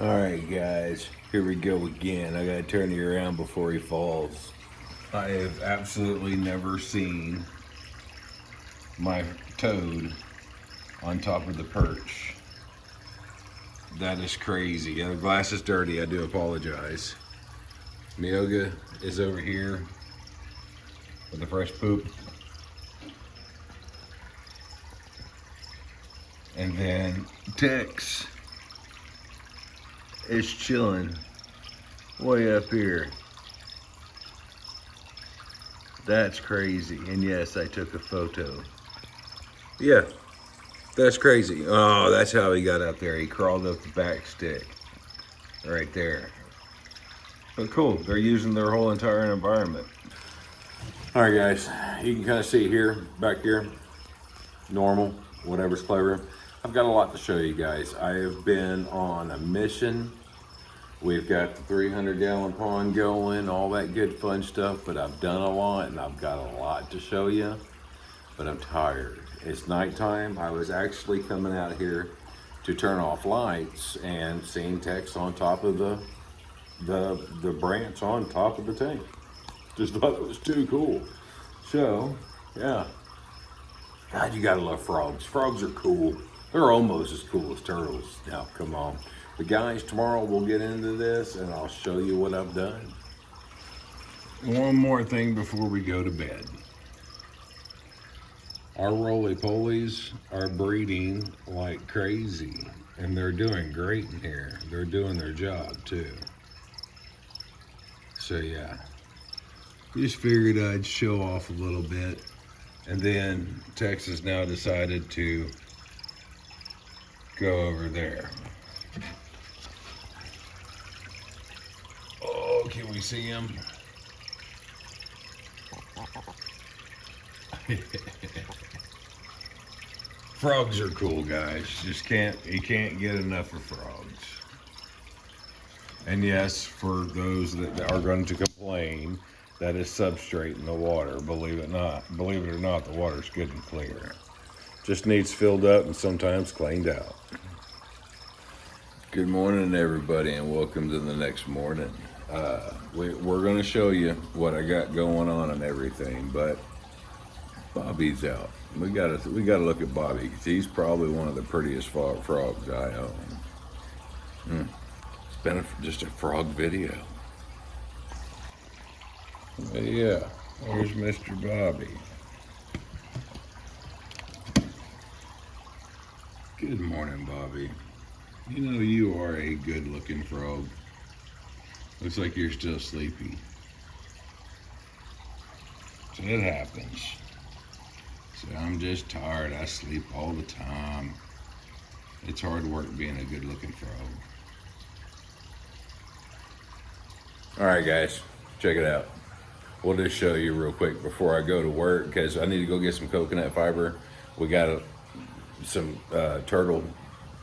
Alright guys, here we go again. I gotta turn you around before he falls. I have absolutely never seen my toad on top of the perch. That is crazy. The glass is dirty, I do apologize. Mioga is over here with the fresh poop. And then Tex is chilling way up here. That's crazy. And yes, I took a photo. Yeah, that's crazy. Oh, that's how he got up there. He crawled up the back stick right there. But cool, they're using their whole entire environment. All right, guys, you can kind of see here, back here, normal, whatever's clever. I've got a lot to show you guys. I have been on a mission. We've got the 300-gallon pond going, all that good fun stuff, but I've done a lot and I've got a lot to show you, but I'm tired. It's nighttime. I was actually coming out here to turn off lights and seeing Tex on top of the branch on top of the tank. Just thought it was too cool. So, yeah. God, you gotta love frogs. Frogs are cool. They're almost as cool as turtles. Now, come on. But guys, tomorrow we'll get into this and I'll show you what I've done. One more thing before we go to bed. Our roly-polies are breeding like crazy and they're doing great in here. They're doing their job too. So yeah, just figured I'd show off a little bit. And then Texas now decided to go over there. Oh, can we see him? Frogs are cool, guys. You can't get enough of frogs. And yes, for those that are going to complain, that is substrate in the water. Believe it or not, the water's good and clear. Just needs filled up and sometimes cleaned out. Good morning, everybody, and welcome to the next morning. We're going to show you what I got going on and everything, but Bobby's out. We gotta look at Bobby because he's probably one of the prettiest frogs I own. It's been just a frog video. But yeah, there's Mr. Bobby. Good morning, Bobby. You know you are a good-looking frog. Looks like you're still sleepy. So it happens. So I'm just tired. I sleep all the time. It's hard work being a good-looking frog. All right, guys, check it out. We'll just show you real quick before I go to work because I need to go get some coconut fiber. We got some turtle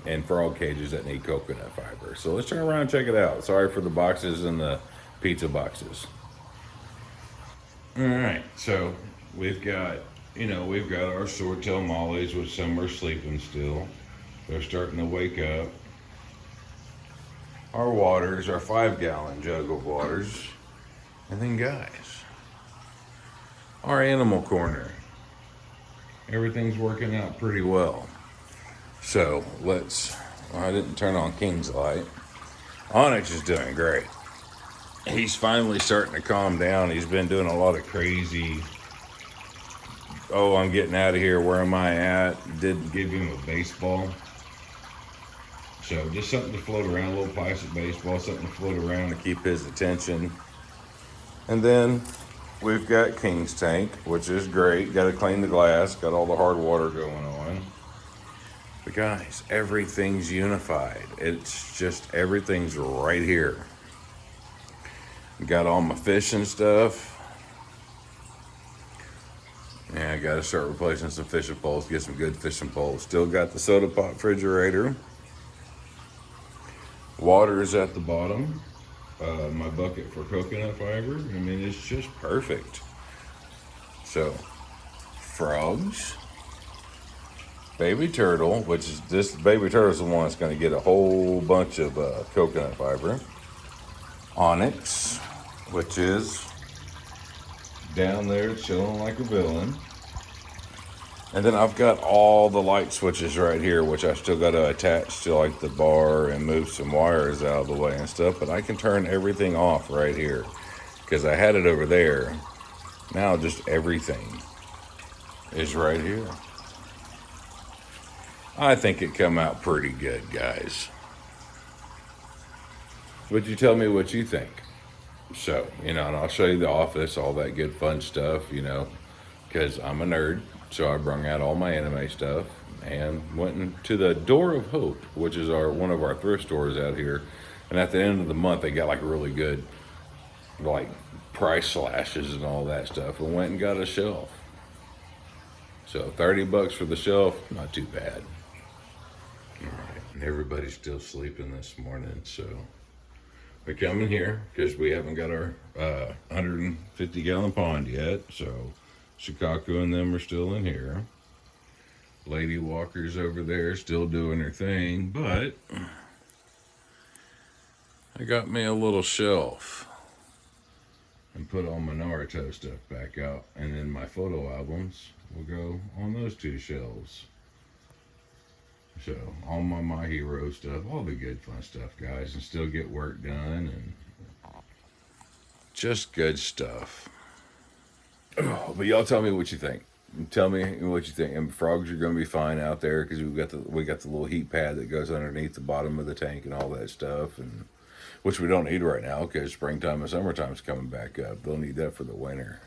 and frog cages that need coconut fiber. So let's turn around and check it out. Sorry for the boxes and the pizza boxes. All right, so we've got our swordtail mollies, which some are sleeping still. They're starting to wake up. Our waters, our 5-gallon jug of waters. And then guys, our animal corner. Everything's working out pretty well. So I didn't turn on King's light. Onyx is doing great. He's finally starting to calm down. He's been doing a lot of crazy, oh, I'm getting out of here, where am I at? Did give him a baseball. So just something to float around, a little plastic baseball, something to float around to keep his attention. And then we've got King's tank, which is great. Got to clean the glass, got all the hard water going on. But guys, everything's unified. It's just, everything's right here. Got all my fishing stuff. Yeah, I got to start replacing some fishing poles, get some good fishing poles. Still got the soda pop refrigerator. Water is at the bottom. My bucket for coconut fiber. I mean, it's just perfect. So, frogs, baby turtle, which is this baby turtle is the one that's going to get a whole bunch of coconut fiber. Onyx, which is down there chilling like a villain. And then I've got all the light switches right here, which I still got to attach to like the bar and move some wires out of the way and stuff. But I can turn everything off right here because I had it over there. Now just everything is right here. I think it come out pretty good, guys. But you tell me what you think. So, and I'll show you the office, all that good fun stuff, because I'm a nerd. So I brung out all my anime stuff and went into the Door of Hope, which is one of our thrift stores out here. And at the end of the month, they got like really good, like price slashes and all that stuff. And went and got a shelf. So $30 for the shelf, not too bad. All right, and everybody's still sleeping this morning, so we come in here because we haven't got our 150-gallon pond yet. So Shikaku and them are still in here. Lady Walker's over there still doing her thing, but I got me a little shelf and put all my Naruto stuff back out, and then my photo albums will go on those two shelves. So all my hero stuff, all the good fun stuff, guys, and still get work done and just good stuff. Oh, but y'all tell me what you think. Tell me what you think. And frogs are going to be fine out there because we got the little heat pad that goes underneath the bottom of the tank and all that stuff, and which we don't need right now because springtime and summertime is coming back up. They'll need that for the winter.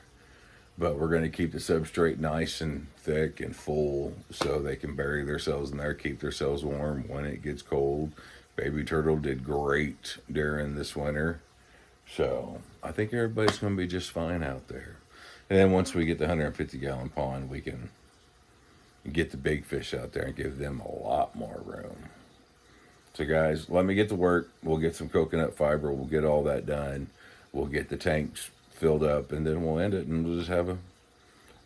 But we're going to keep the substrate nice and thick and full so they can bury themselves in there, keep themselves warm when it gets cold. Baby turtle did great during this winter. So I think everybody's going to be just fine out there. And then once we get the 150-gallon pond, we can get the big fish out there and give them a lot more room. So guys, let me get to work. We'll get some coconut fiber. We'll get all that done. We'll get the tanks filled up, and then we'll end it, and we'll just have a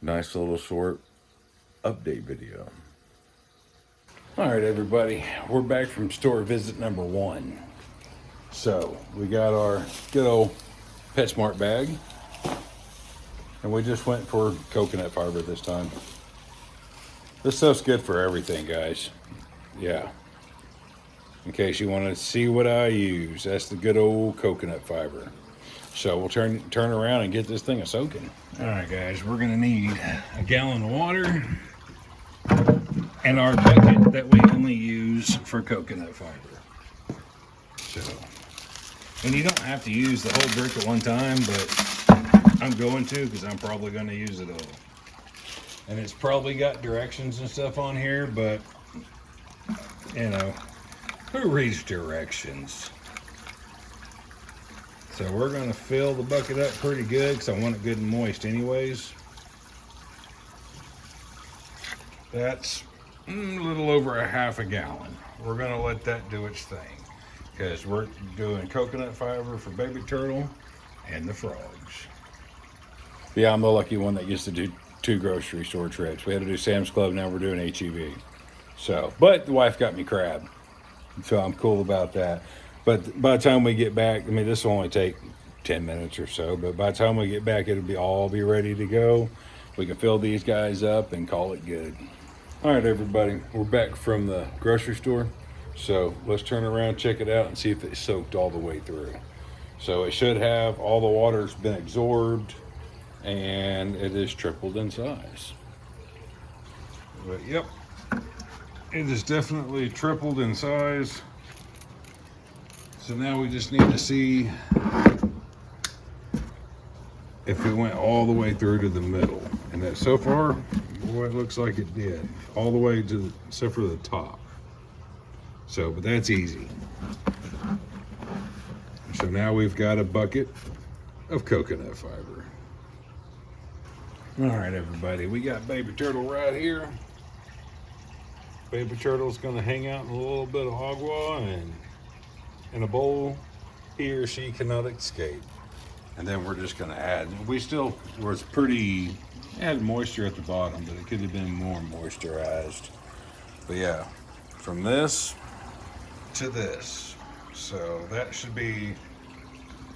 nice little short update video. All right, everybody, we're back from store visit number 1. So we got our good old PetSmart bag, and we just went for coconut fiber this time. This stuff's good for everything, guys. Yeah. In case you want to see what I use, that's the good old coconut fiber. So we'll turn around and get this thing a soaking. All right, guys, we're gonna need a gallon of water and our bucket that we only use for coconut fiber. So, and you don't have to use the whole brick at one time, but I'm going to because I'm probably gonna use it all. And it's probably got directions and stuff on here, but who reads directions? So we're going to fill the bucket up pretty good because I want it good and moist anyways. That's a little over a half a gallon. We're going to let that do its thing because we're doing coconut fiber for baby turtle and the frogs. Yeah, I'm the lucky one that gets to do 2 grocery store trips. We had to do Sam's Club, now we're doing HEB. So, but the wife got me crab, so I'm cool about that. But by the time we get back, this will only take 10 minutes or so, but by the time we get back, it'll all be ready to go. We can fill these guys up and call it good. All right, everybody, we're back from the grocery store. So let's turn around, check it out, and see if it's soaked all the way through. So it should have, all the water's been absorbed, and it is tripled in size. But yep, it is definitely tripled in size. So now we just need to see if it went all the way through to the middle. And that so far, boy, it looks like it did. All the way to except for the top. So, but that's easy. So now we've got a bucket of coconut fiber. All right, everybody, we got baby turtle right here. Baby turtle's gonna hang out in a little bit of agua and in a bowl he or she cannot escape. And then we're just gonna add, we still was pretty, had moisture at the bottom, but it could have been more moisturized. But yeah, from this to this. So that should be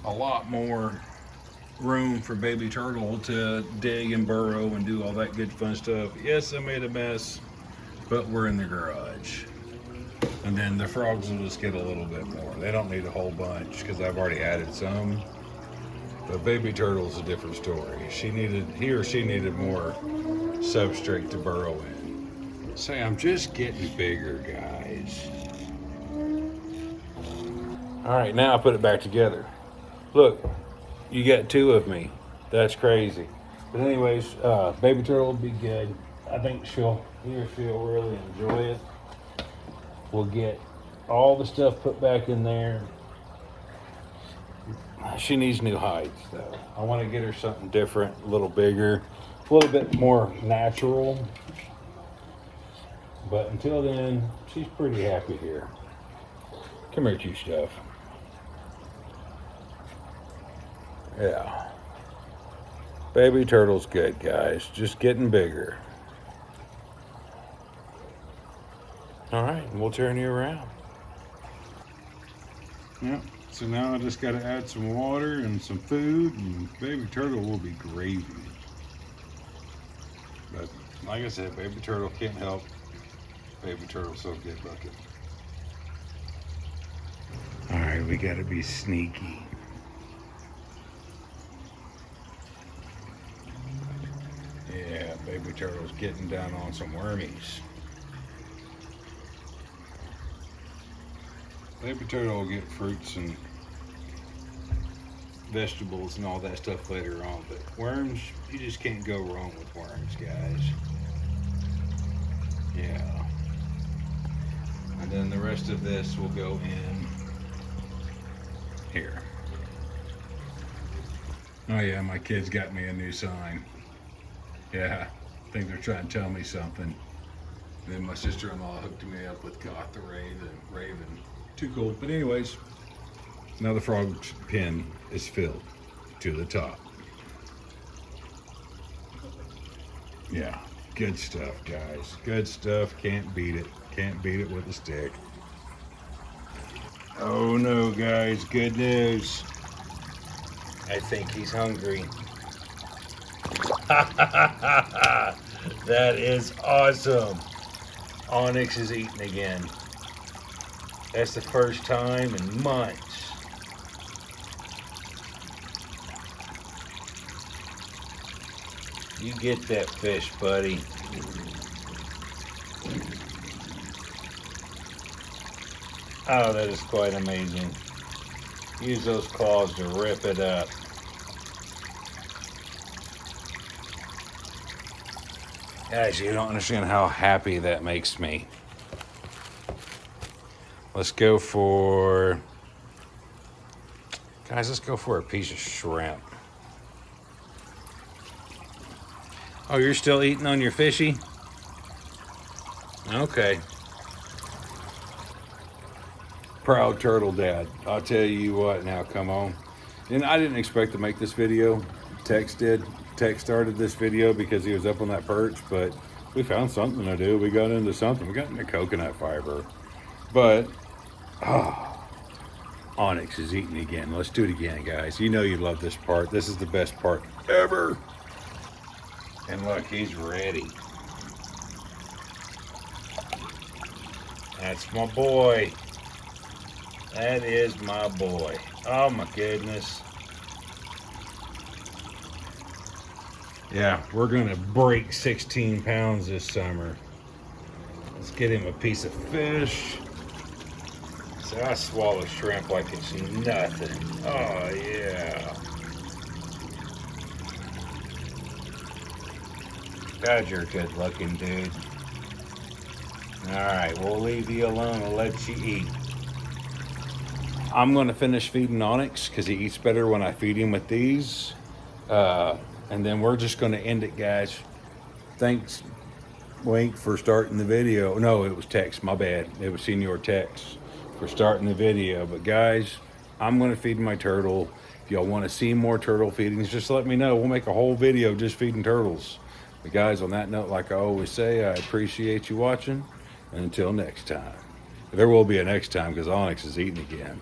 a lot more room for baby turtle to dig and burrow and do all that good fun stuff. Yes, I made a mess, but we're in the garage. And then the frogs will just get a little bit more. They don't need a whole bunch because I've already added some. But baby turtle's a different story. He or she needed more substrate to burrow in. Say, I'm just getting bigger, guys. All right, now I put it back together. Look, you got two of me. That's crazy. But anyways, baby turtle will be good. I think she'll really enjoy it. We'll get all the stuff put back in there. She needs new hides, though. I want to get her something different, a little bigger, a little bit more natural. But until then, she's pretty happy here. Come here, cute stuff. Yeah. Baby turtle's good, guys. Just getting bigger. All right, we'll turn you around. Yep. So now I just got to add some water and some food, and baby turtle will be gravy. But like I said, baby turtle can't help. Baby turtle so good bucket. All right, we got to be sneaky. Yeah, baby turtle's getting down on some wormies. Baby turtle will get fruits and vegetables and all that stuff later on, but worms, you just can't go wrong with worms, guys. Yeah. And then the rest of this will go in here. Oh yeah, my kids got me a new sign. Yeah, I think they're trying to tell me something. And then my sister-in-law hooked me up with Got the Raven. Too cool. But anyways, now the frog's pen is filled to the top. Yeah, good stuff, guys. Good stuff. Can't beat it. Can't beat it with a stick. Oh no, guys. Good news. I think he's hungry. That is awesome. Onyx is eating again. That's the first time in months. You get that fish, buddy. Oh, that is quite amazing. Use those claws to rip it up. Guys, you don't understand how happy that makes me. Let's go for a piece of shrimp. Oh, you're still eating on your fishy? Okay. Proud turtle dad. I'll tell you what now, come on. And I didn't expect to make this video. Tex did. Tex started this video because he was up on that perch, but we found something to do. We got into something. We got into coconut fiber. But, Onyx is eating again. Let's do it again, guys. You know you love this part. This is the best part ever. And look, he's ready. That's my boy. That is my boy. Oh my goodness. Yeah, we're gonna break 16 pounds this summer. Let's get him a piece of fish. So I swallow shrimp like it's nothing. Oh yeah. God, you're a good looking dude. Alright, we'll leave you alone and let you eat. I'm gonna finish feeding Onyx because he eats better when I feed him with these. And then we're just gonna end it, guys. Thanks, Wink, for starting the video. No, it was Tex, my bad. It was Senior Tex for starting the video. But guys, I'm gonna feed my turtle. If y'all wanna see more turtle feedings, just let me know. We'll make a whole video just feeding turtles. But guys, on that note, like I always say, I appreciate you watching. Until next time. There will be a next time because Onyx is eating again.